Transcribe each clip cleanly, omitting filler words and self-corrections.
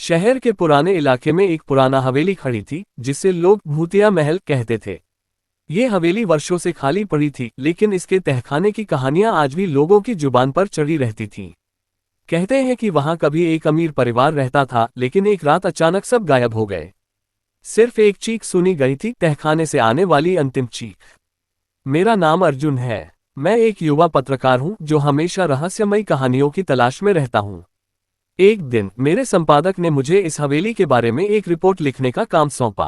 शहर के पुराने इलाके में एक पुराना हवेली खड़ी थी जिसे लोग भूतिया महल कहते थे। ये हवेली वर्षों से खाली पड़ी थी, लेकिन इसके तहखाने की कहानियां आज भी लोगों की जुबान पर चढ़ी रहती थीं। कहते हैं कि वहां कभी एक अमीर परिवार रहता था, लेकिन एक रात अचानक सब गायब हो गए। सिर्फ एक चीख सुनी गई थी, तहखाने से आने वाली अंतिम चीख। मेरा नाम अर्जुन है। मैं एक युवा पत्रकार हूं जो हमेशा रहस्यमयी कहानियों की तलाश में रहता हूं। एक दिन मेरे संपादक ने मुझे इस हवेली के बारे में एक रिपोर्ट लिखने का काम सौंपा।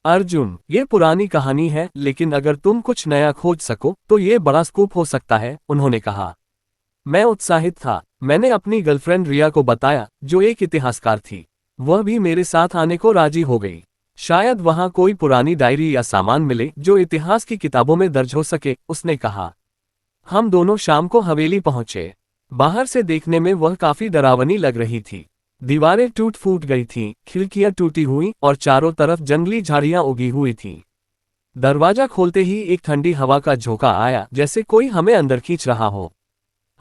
अर्जुन, ये पुरानी कहानी है, लेकिन अगर तुम कुछ नया खोज सको तो ये बड़ा स्कूप हो सकता है, उन्होंने कहा। मैं उत्साहित था। मैंने अपनी गर्लफ्रेंड रिया को बताया, जो एक इतिहासकार थी। वह भी मेरे साथ आने को राजी हो गई। शायद वहां कोई पुरानी डायरी या सामान मिले जो इतिहास की किताबों में दर्ज हो सके, उसने कहा। हम दोनों शाम को हवेली पहुंचे। बाहर से देखने में वह काफी डरावनी लग रही थी। दीवारें टूट फूट गई थीं, खिड़कियां टूटी हुई और चारों तरफ जंगली झाड़ियां उगी हुई थीं। दरवाजा खोलते ही एक ठंडी हवा का झोंका आया, जैसे कोई हमें अंदर खींच रहा हो।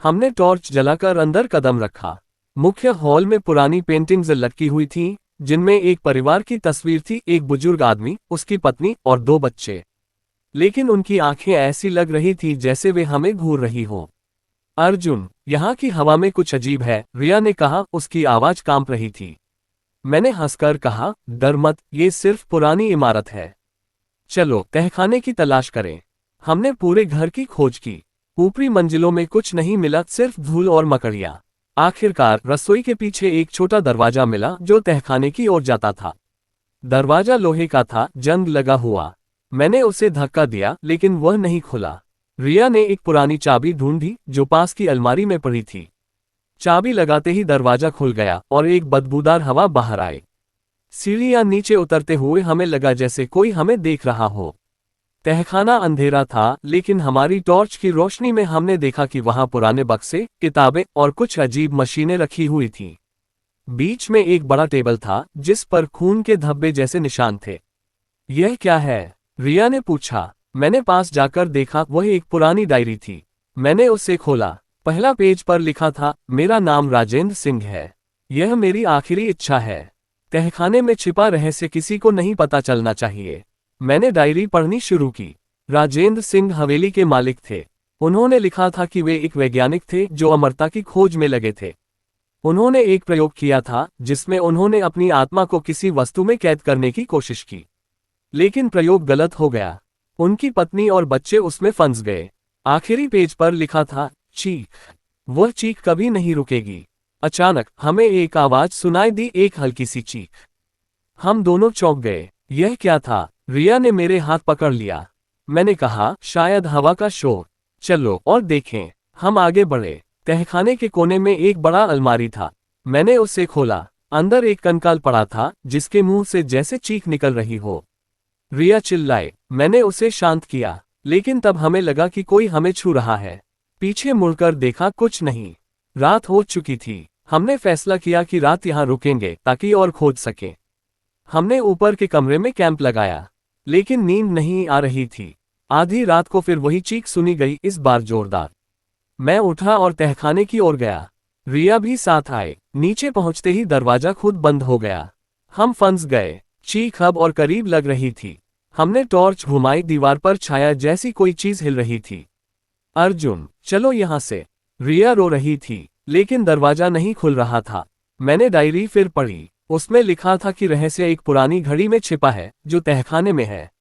हमने टॉर्च जलाकर अंदर कदम रखा। मुख्य हॉल में पुरानी पेंटिंग्स लटकी हुई थीं, जिनमें एक परिवार की तस्वीर थी, एक बुजुर्ग आदमी, उसकी पत्नी और 2 बच्चे। लेकिन उनकी आंखें ऐसी लग रही थी जैसे वे हमें घूर रही हों। अर्जुन, यहाँ की हवा में कुछ अजीब है, रिया ने कहा, उसकी आवाज कांप रही थी। मैंने हंसकर कहा, डर मत, ये सिर्फ पुरानी इमारत है। चलो तहखाने की तलाश करें। हमने पूरे घर की खोज की। ऊपरी मंजिलों में कुछ नहीं मिला, सिर्फ धूल और मकड़ियां। आखिरकार रसोई के पीछे एक छोटा दरवाजा मिला जो तहखाने की ओर जाता था। दरवाजा लोहे का था, जंग लगा हुआ। मैंने उसे धक्का दिया, लेकिन वह नहीं खुला। रिया ने एक पुरानी चाबी ढूंढी जो पास की अलमारी में पड़ी थी। चाबी लगाते ही दरवाजा खुल गया और एक बदबूदार हवा बाहर आई। सीढ़ियां नीचे उतरते हुए हमें लगा जैसे कोई हमें देख रहा हो। तहखाना अंधेरा था, लेकिन हमारी टॉर्च की रोशनी में हमने देखा कि वहां पुराने बक्से, किताबें और कुछ अजीब मशीनें रखी हुई थीं। बीच में एक बड़ा टेबल था जिस पर खून के धब्बे जैसे निशान थे। यह क्या है? रिया ने पूछा। मैंने पास जाकर देखा, वह एक पुरानी डायरी थी। मैंने उसे खोला। पहला पेज पर लिखा था, मेरा नाम राजेंद्र सिंह है। यह मेरी आखिरी इच्छा है। तहखाने में छिपा रहस्य किसी को नहीं पता चलना चाहिए। मैंने डायरी पढ़नी शुरू की। राजेंद्र सिंह हवेली के मालिक थे। उन्होंने लिखा था कि वे एक वैज्ञानिक थे जो अमरता की खोज में लगे थे। उन्होंने एक प्रयोग किया था जिसमें उन्होंने अपनी आत्मा को किसी वस्तु में कैद करने की कोशिश की, लेकिन प्रयोग गलत हो गया। उनकी पत्नी और बच्चे उसमें फंस गए। आखिरी पेज पर लिखा था, चीख। वह चीख कभी नहीं रुकेगी। अचानक हमें एक आवाज सुनाई दी, एक हल्की सी चीख। हम दोनों चौंक गए। यह क्या था? रिया ने मेरे हाथ पकड़ लिया। मैंने कहा, शायद हवा का शोर। चलो और देखें। हम आगे बढ़े। तहखाने के कोने में एक बड़ा अलमारी था। मैंने उसे खोला। अंदर एक कंकाल पड़ा था जिसके मुंह से जैसे चीख निकल रही हो। रिया चिल्लाए। मैंने उसे शांत किया, लेकिन तब हमें लगा कि कोई हमें छू रहा है। पीछे मुड़कर देखा, कुछ नहीं। रात हो चुकी थी। हमने फैसला किया कि रात यहाँ रुकेंगे ताकि और खोज सकें। हमने ऊपर के कमरे में कैंप लगाया, लेकिन नींद नहीं आ रही थी। आधी रात को फिर वही चीख सुनी गई, इस बार जोरदार। मैं उठा और तहखाने की ओर गया। रिया भी साथ आए। नीचे पहुंचते ही दरवाजा खुद बंद हो गया। हम फंस गए। चीख अब और करीब लग रही थी। हमने टॉर्च घुमाई, दीवार पर छाया जैसी कोई चीज हिल रही थी। अर्जुन, चलो यहाँ से। रिया रो रही थी, लेकिन दरवाजा नहीं खुल रहा था। मैंने डायरी फिर पढ़ी। उसमें लिखा था कि रहस्य एक पुरानी घड़ी में छिपा है जो तहखाने में है।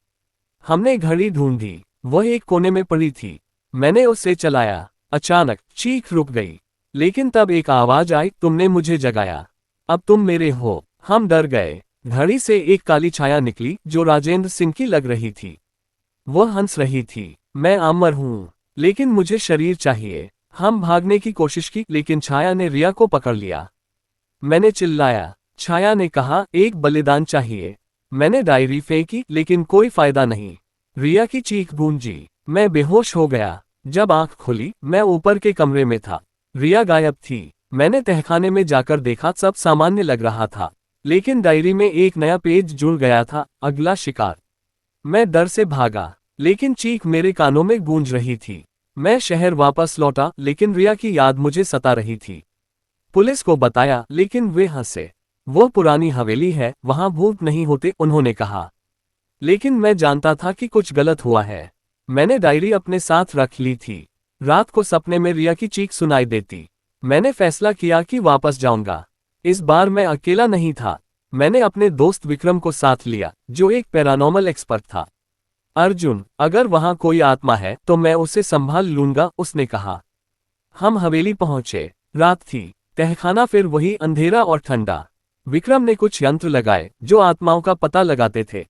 हमने घड़ी ढूंढी। वह एक कोने में पड़ी थी। मैंने उसे चलाया। अचानक चीख रुक गई, लेकिन तब एक आवाज आई, तुमने मुझे जगाया। अब तुम मेरे हो। हम डर गए। घड़ी से एक काली छाया निकली जो राजेंद्र सिंह की लग रही थी। वह हंस रही थी। मैं अमर हूं, लेकिन मुझे शरीर चाहिए। हम भागने की कोशिश की, लेकिन छाया ने रिया को पकड़ लिया। मैंने चिल्लाया। छाया ने कहा, एक बलिदान चाहिए। मैंने डायरी फेंकी, लेकिन कोई फायदा नहीं। रिया की चीख गूंजी। मैं बेहोश हो गया। जब आंख खुली, मैं ऊपर के कमरे में था। रिया गायब थी। मैंने तहखाने में जाकर देखा, सब सामान्य लग रहा था, लेकिन डायरी में एक नया पेज जुड़ गया था, अगला शिकार। मैं डर से भागा, लेकिन चीख मेरे कानों में गूंज रही थी। मैं शहर वापस लौटा, लेकिन रिया की याद मुझे सता रही थी। पुलिस को बताया, लेकिन वे हंसे। वो पुरानी हवेली है, वहां भूत नहीं होते, उन्होंने कहा। लेकिन मैं जानता था कि कुछ गलत हुआ है। मैंने डायरी अपने साथ रख ली थी। रात को सपने में रिया की चीख सुनाई देती। मैंने फैसला किया कि वापस जाऊंगा। इस बार मैं अकेला नहीं था। मैंने अपने दोस्त विक्रम को साथ लिया, जो एक पैरानॉर्मल एक्सपर्ट था। अर्जुन, अगर वहां कोई आत्मा है तो मैं उसे संभाल लूंगा, उसने कहा। हम हवेली पहुंचे। रात थी। तहखाना फिर वही अंधेरा और ठंडा। विक्रम ने कुछ यंत्र लगाए जो आत्माओं का पता लगाते थे।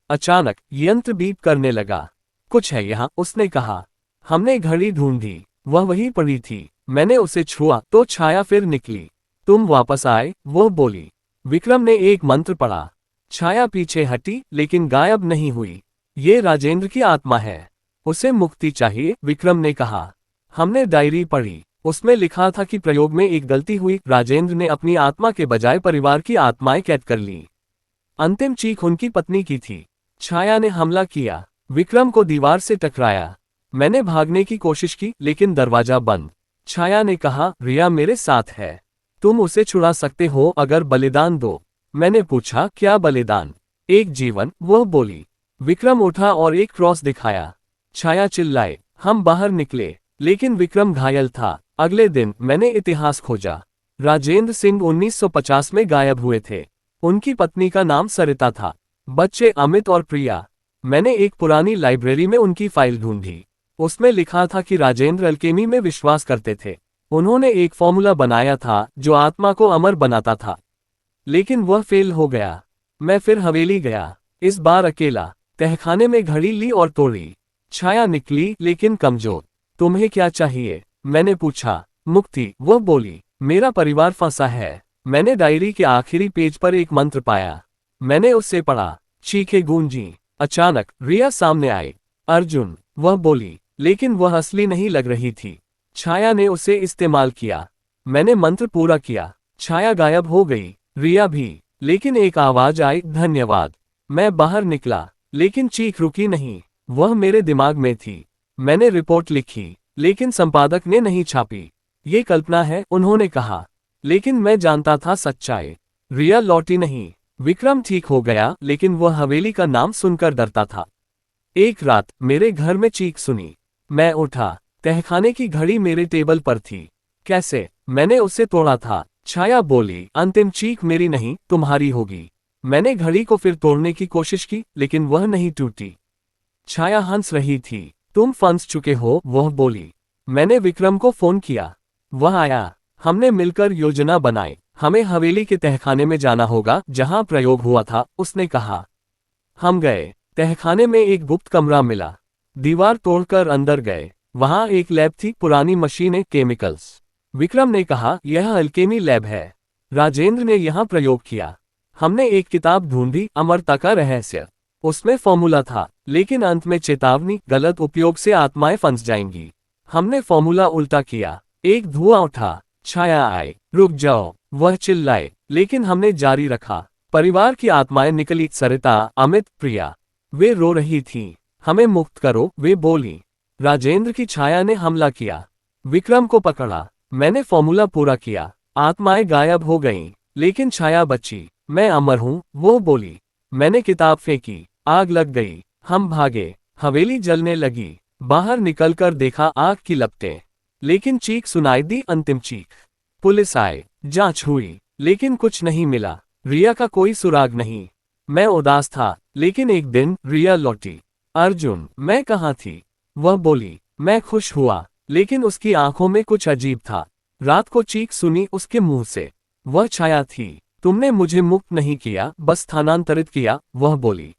अचानक यंत्र बीप करने लगा। कुछ है यहाँ, उसने कहा। हमने घड़ी ढूंढी, वह वहीं पड़ी थी। मैंने उसे छुआ तो छाया फिर निकली। तुम वापस आए, वो बोली। विक्रम ने एक मंत्र पढ़ा। छाया पीछे हटी लेकिन गायब नहीं हुई। ये राजेंद्र की आत्मा है, उसे मुक्ति चाहिए, विक्रम ने कहा। हमने डायरी पढ़ी। उसमें लिखा था कि प्रयोग में एक गलती हुई, राजेंद्र ने अपनी आत्मा के बजाय परिवार की आत्माएं कैद कर ली। अंतिम चीख उनकी पत्नी की थी। छाया ने हमला किया, विक्रम को दीवार से टकराया। मैंने भागने की कोशिश की लेकिन दरवाजा बंद। छाया ने कहा, रिया मेरे साथ है, तुम उसे छुड़ा सकते हो अगर बलिदान दो। मैंने पूछा, क्या बलिदान? एक जीवन, वह बोली। विक्रम उठा और एक क्रॉस दिखाया। छाया चिल्लाए। हम बाहर निकले, लेकिन विक्रम घायल था। अगले दिन मैंने इतिहास खोजा। राजेंद्र सिंह 1950 में गायब हुए थे। उनकी पत्नी का नाम सरिता था, बच्चे अमित और प्रिया। मैंने एक पुरानी लाइब्रेरी में उनकी फाइल ढूंढी। उसमें लिखा था कि राजेंद्र अल्केमी में विश्वास करते थे। उन्होंने एक फॉर्मूला बनाया था जो आत्मा को अमर बनाता था, लेकिन वह फेल हो गया। मैं फिर हवेली गया, इस बार अकेला। तहखाने में घड़ी ली और तोड़ी। छाया निकली लेकिन कमजोर। तुम्हें क्या चाहिए? मैंने पूछा। मुक्ति, वह बोली। मेरा परिवार फंसा है। मैंने डायरी के आखिरी पेज पर एक मंत्र पाया। मैंने उससे पढ़ा। चीखें गूंजी। अचानक रिया सामने आई। अर्जुन, वह बोली, लेकिन वह असली नहीं लग रही थी। छाया ने उसे इस्तेमाल किया। मैंने मंत्र पूरा किया। छाया गायब हो गई, रिया भी। लेकिन एक आवाज आई, धन्यवाद। मैं बाहर निकला, लेकिन चीख रुकी नहीं। वह मेरे दिमाग में थी। मैंने रिपोर्ट लिखी, लेकिन संपादक ने नहीं छापी। ये कल्पना है, उन्होंने कहा। लेकिन मैं जानता था सच्चाई। रिया लौटी नहीं। विक्रम ठीक हो गया, लेकिन वह हवेली का नाम सुनकर डरता था। एक रात मेरे घर में चीख सुनी। मैं उठा। तहखाने की घड़ी मेरे टेबल पर थी। कैसे? मैंने उसे तोड़ा था। छाया बोली, अंतिम चीख मेरी नहीं, तुम्हारी होगी। मैंने घड़ी को फिर तोड़ने की कोशिश की, लेकिन वह नहीं टूटी। छाया हंस रही थी। तुम फंस चुके हो, वह बोली। मैंने विक्रम को फोन किया। वह आया। हमने मिलकर योजना बनाई। हमें हवेली के तहखाने में जाना होगा जहां प्रयोग हुआ था, उसने कहा। हम गए। तहखाने में एक गुप्त कमरा मिला। दीवार तोड़कर अंदर गए। वहां एक लैब थी, पुरानी मशीनें, केमिकल्स। विक्रम ने कहा, यह अल्केमी लैब है। राजेंद्र ने यहां प्रयोग किया। हमने एक किताब ढूंढी, अमरता का रहस्य। उसमें फॉर्मूला था, लेकिन अंत में चेतावनी, गलत उपयोग से आत्माएं फंस जाएंगी। हमने फॉर्मूला उल्टा किया। एक धुआं उठा। छाया आई। रुक जाओ, वह चिल्लाए, लेकिन हमने जारी रखा। परिवार की आत्माएं निकली, सरिता, अमित, प्रिया। वे रो रही थीं। हमें मुक्त करो, वे बोली। राजेंद्र की छाया ने हमला किया। विक्रम को पकड़ा। मैंने फॉर्मूला पूरा किया। आत्माएं गायब हो गईं, लेकिन छाया बची। मैं अमर हूं, वो बोली। मैंने किताब फेंकी। आग लग गई। हम भागे। हवेली जलने लगी। बाहर निकलकर देखा, आग की लपटें। लेकिन चीख सुनाई दी, अंतिम चीख। पुलिस आए। जांच हुई, लेकिन कुछ नहीं मिला। रिया का कोई सुराग नहीं। मैं उदास था, लेकिन एक दिन रिया लौटी। अर्जुन, मैं कहाँ थी? वह बोली। मैं खुश हुआ, लेकिन उसकी आंखों में कुछ अजीब था। रात को चीख सुनी उसके मुंह से। वह छाया थी। तुमने मुझे मुक्त नहीं किया, बस स्थानांतरित किया, वह बोली।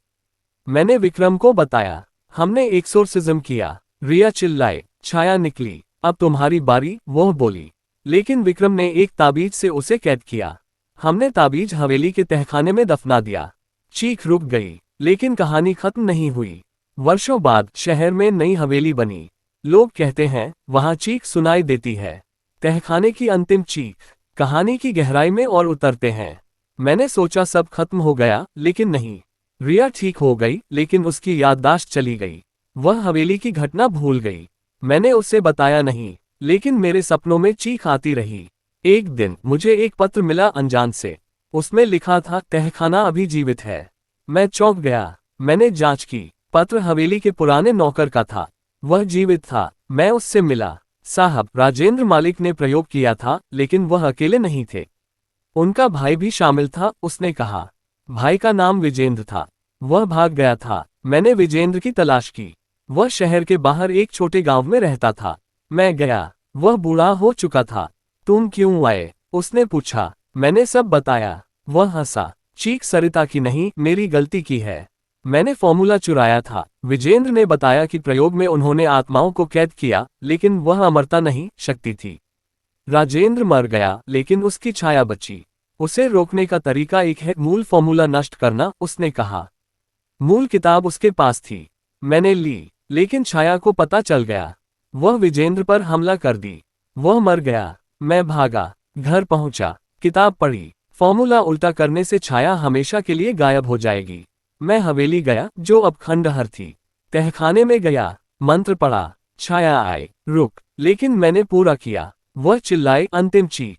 मैंने विक्रम को बताया। हमने एक्सोर्सिज्म किया। रिया चिल्लाए। छाया निकली। अब तुम्हारी बारी, वह बोली। लेकिन विक्रम ने एक ताबीज से उसे कैद किया। हमने ताबीज हवेली के तहखाने में दफना दिया। चीख रुक गई, लेकिन कहानी खत्म नहीं हुई। वर्षों बाद शहर में नई हवेली बनी। लोग कहते हैं वहां चीख सुनाई देती है। तहखाने की अंतिम चीख। कहानी की गहराई में और उतरते हैं। मैंने सोचा सब खत्म हो गया, लेकिन नहीं। रिया ठीक हो गई, लेकिन उसकी याददाश्त चली गई। वह हवेली की घटना भूल गई। मैंने उसे बताया नहीं, लेकिन मेरे सपनों में चीख आती रही। एक दिन मुझे एक पत्र मिला, अनजान से। उसमें लिखा था तहखाना अभी जीवित है। मैं चौंक गया। मैंने जांच की। पत्र हवेली के पुराने नौकर का था। वह जीवित था। मैं उससे मिला। साहब, राजेंद्र मालिक ने प्रयोग किया था, लेकिन वह अकेले नहीं थे। उनका भाई भी शामिल था, उसने कहा। भाई का नाम विजेंद्र था। वह भाग गया था। मैंने विजेंद्र की तलाश की। वह शहर के बाहर एक छोटे गांव में रहता था। मैं गया। वह बूढ़ा हो चुका था। तुम क्यों आए? उसने पूछा। मैंने सब बताया। वह हंसा। चीख सरिता की नहीं, मेरी गलती की है। मैंने फॉर्मूला चुराया था। विजेंद्र ने बताया कि प्रयोग में उन्होंने आत्माओं को कैद किया, लेकिन वह अमरता नहीं, शक्ति थी। राजेंद्र मर गया, लेकिन उसकी छाया बची। उसे रोकने का तरीका एक है, मूल फॉर्मूला नष्ट करना, उसने कहा। मूल किताब उसके पास थी। मैंने ली, लेकिन छाया को पता चल गया। वह विजेंद्र पर हमला कर दी। वह मर गया। मैं भागा। घर पहुंचा। किताब पढ़ी। फॉर्मूला उल्टा करने से छाया हमेशा के लिए गायब हो जाएगी। मैं हवेली गया, जो अब खंडहर थी। तहखाने में गया। मंत्र पढ़ा। छाया आए, रुक, लेकिन मैंने पूरा किया। वह चिल्लाई, अंतिम चीख।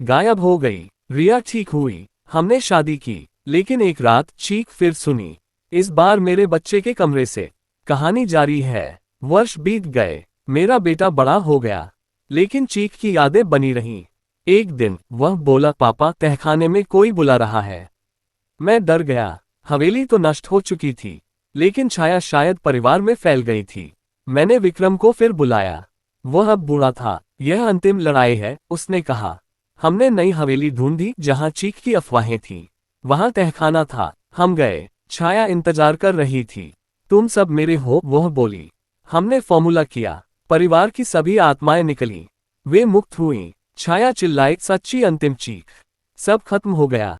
गायब हो गई। रिया ठीक हुई। हमने शादी की, लेकिन एक रात चीख फिर सुनी। इस बार मेरे बच्चे के कमरे से। कहानी जारी है। वर्ष बीत गए। मेरा बेटा बड़ा हो गया, लेकिन चीख की यादें बनी रहीं। एक दिन वह बोला, पापा, तहखाने में कोई बुला रहा है। मैं डर गया। हवेली तो नष्ट हो चुकी थी, लेकिन छाया शायद परिवार में फैल गई थी। मैंने विक्रम को फिर बुलाया। वह अब बूढ़ा था। यह अंतिम लड़ाई है, उसने कहा। हमने नई हवेली ढूंढी जहां चीख की अफवाहें थीं। वहां तहखाना था। हम गए। छाया इंतजार कर रही थी। तुम सब मेरे हो, वह बोली। हमने फॉर्मूला किया। परिवार की सभी आत्माएं निकली। वे मुक्त हुईं। छाया चिल्लाई, सच्ची अंतिम चीख। सब खत्म हो गया।